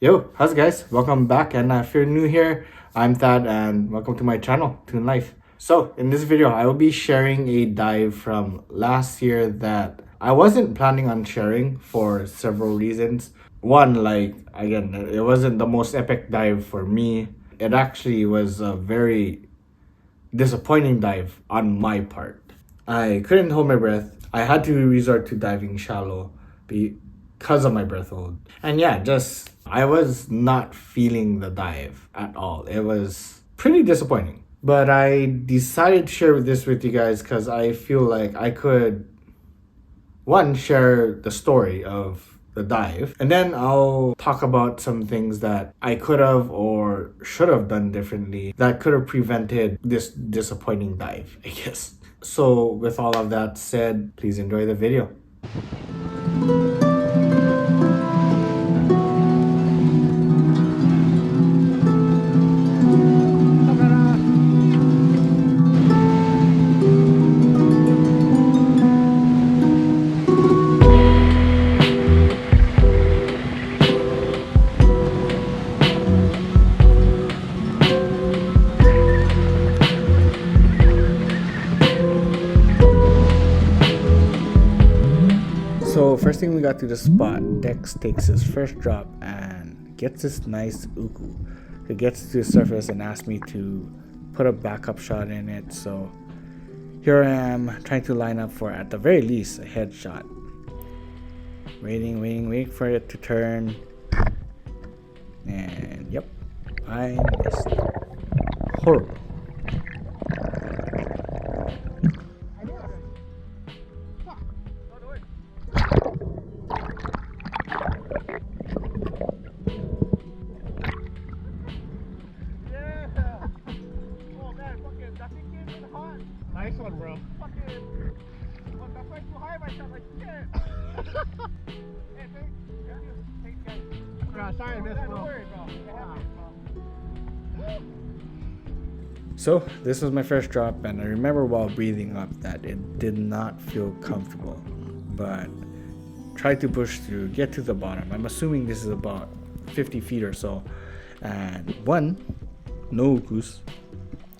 Yo, how's it guys? Welcome back, and if you're new here, I'm Thad and welcome to my channel, Toon Life. So in this video, I will be sharing a dive from last year that I wasn't planning on sharing for several reasons. One, like, again, it wasn't the most epic dive for me. It actually was a very disappointing dive on my part. I couldn't hold my breath. I had to resort to diving shallow because of my breath hold. And yeah, just I was not feeling the dive at all. It was pretty disappointing. But I decided to share this with you guys because I feel like I could, one, share the story of the dive, and then I'll talk about some things that I could have or should have done differently that could have prevented this disappointing dive, I guess. So with all of that said, please enjoy the video. So first thing we got to the spot, Dex takes his first drop and gets this nice uku. He gets to the surface and asks me to put a backup shot in it. So here I am trying to line up for, at the very least, a headshot. Waiting for it to turn. And yep, I missed. Horrible. Nice one, bro. Fucking. Look, that's way too high, my shot. Like, shit. Hey, thanks, guys. Yeah, sorry, I missed, bro. Don't worry, bro. So this was my first drop, and I remember while breathing up that it did not feel comfortable, but tried to push through, get to the bottom. I'm assuming this is about 50 feet or so, and one, no ukus,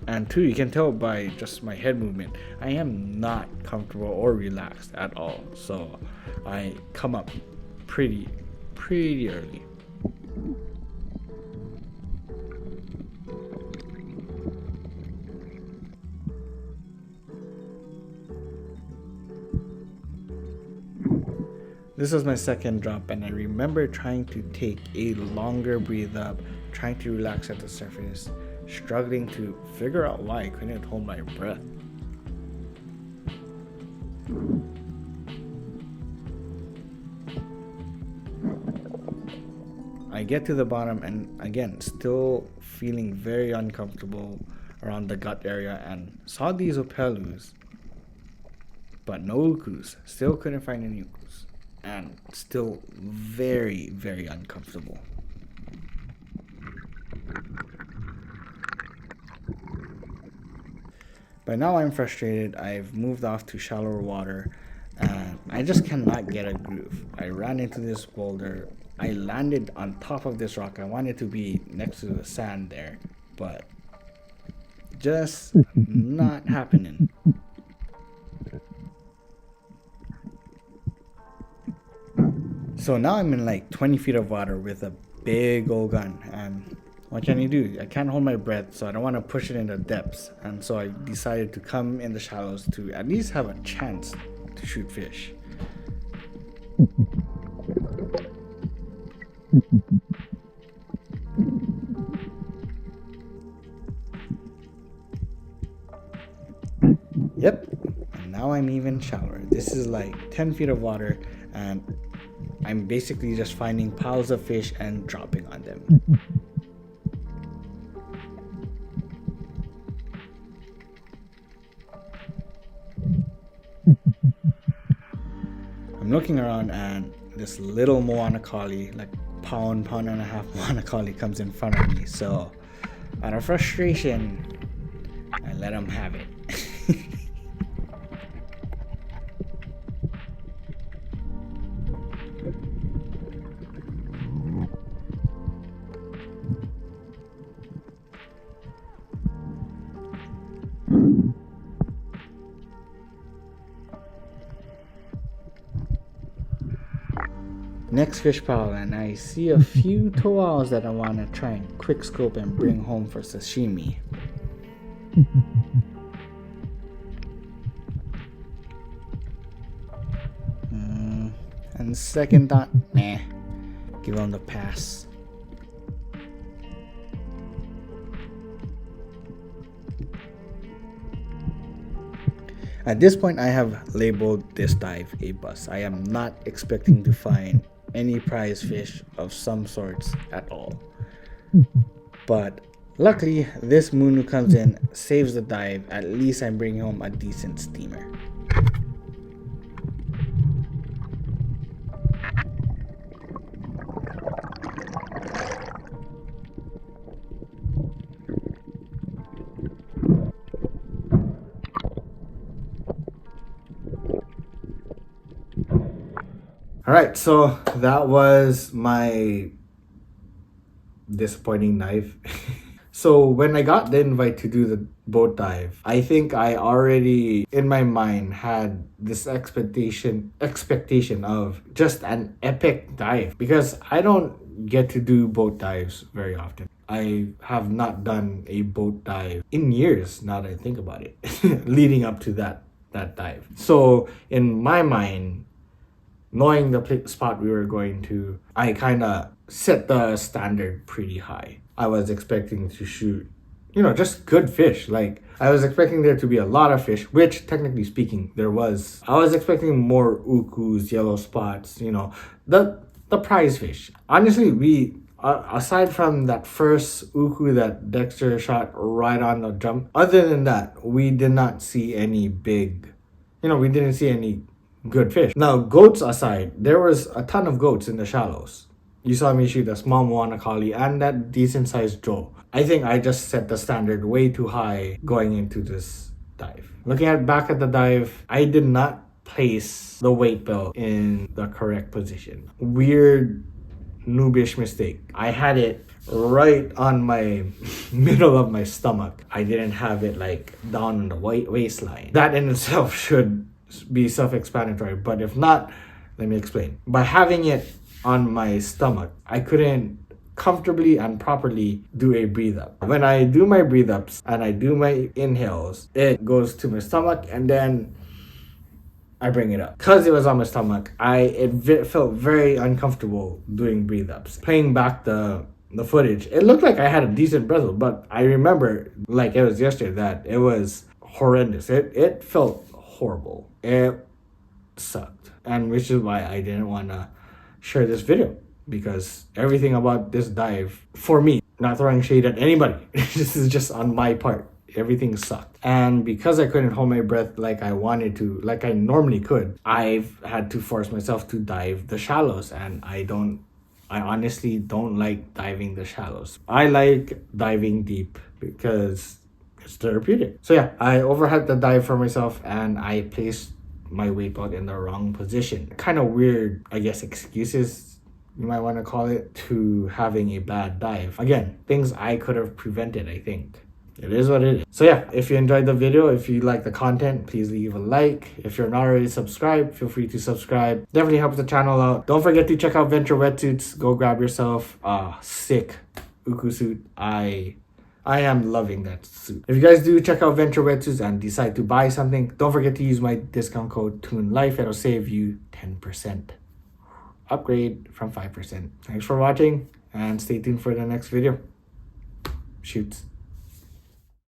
and two, you can tell by just my head movement, I am not comfortable or relaxed at all. So I come up pretty early. This was my second drop, and I remember trying to take a longer breathe up, trying to relax at the surface, struggling to figure out why I couldn't hold my breath. I get to the bottom and again, still feeling very uncomfortable around the gut area, and saw these opelus, but no ukus. Still couldn't find any ukus, and still very uncomfortable. By now I'm frustrated. I've moved off to shallower water and I just cannot get a groove. I ran into this boulder. I landed on top of this rock. I wanted to be next to the sand there, but just not happening. So now I'm in like 20 feet of water with a big old gun, and what can you do? I can't hold my breath, so I don't want to push it in the depths, and so I decided to come in the shallows to at least have a chance to shoot fish. Yep, and now I'm even shallower. This is like 10 feet of water, and I'm basically just finding piles of fish and dropping on them. I'm looking around and this little Moana collie, like pound and a half Moana collie, comes in front of me. So out of frustration, I let him have it. next fish pile and I see a few toals that I want to try and quick scope and bring home for sashimi. And second thought, nah, give them the pass. At this point, I have labeled this dive a bust. I am not expecting to find any prize fish of some sorts at all. But luckily, this moon who comes in saves the dive. At least I'm bringing home a decent steamer. Alright, so that was my disappointing dive. So when I got the invite to do the boat dive, I think I already in my mind had this expectation of just an epic dive, because I don't get to do boat dives very often. I have not done a boat dive in years, now that I think about it, leading up to that dive. So in my mind, knowing the spot we were going to, I kind of set the standard pretty high. I was expecting to shoot, just good fish. Like, I was expecting there to be a lot of fish, which technically speaking, there was. I was expecting more ukus, yellow spots, the prize fish. Honestly, we, aside from that first uku that Dexter shot right on the jump, other than that, we did not see any big, we didn't see any good fish. Now, goats aside, there was a ton of goats in the shallows. You saw me shoot a small Moana Kali and that decent sized Joe. I think I just set the standard way too high going into this dive. Looking back at the dive, I did not place the weight belt in the correct position. Weird noobish mistake. I had it right on my middle of my stomach. I didn't have it like down on the waistline. That in itself should be self-explanatory, but if not, let me explain. By having it on my stomach, I couldn't comfortably and properly do a breathe up. When I do my breathe ups and I do my inhales, it goes to my stomach and then I bring it up. Because it was on my stomach, it felt very uncomfortable doing breathe ups. Playing back the footage, it looked like I had a decent breath, but I remember like it was yesterday that it was horrendous. It felt horrible. It sucked, and which is why I didn't want to share this video, because everything about this dive, for me, not throwing shade at anybody, this is just on my part, everything sucked. And because I couldn't hold my breath like I wanted to, like I normally could, I've had to force myself to dive the shallows, and I honestly don't like diving the shallows. I like diving deep because it's therapeutic. So yeah, I overhyped the dive for myself and I placed my weight belt in the wrong position. Kind of weird, I guess, excuses you might want to call it, to having a bad dive. Again, things I could have prevented, I think. It is what it is. So yeah, if you enjoyed the video, if you like the content, please leave a like. If you're not already subscribed, feel free to subscribe. Definitely helps the channel out. Don't forget to check out Venture Wetsuits. Go grab yourself a sick uku suit. I am loving that suit. If you guys do check out Venture Wetsuits and decide to buy something, don't forget to use my discount code TUNLIFE. It'll save you 10%. Upgrade from 5%. Thanks for watching and stay tuned for the next video. Shoots.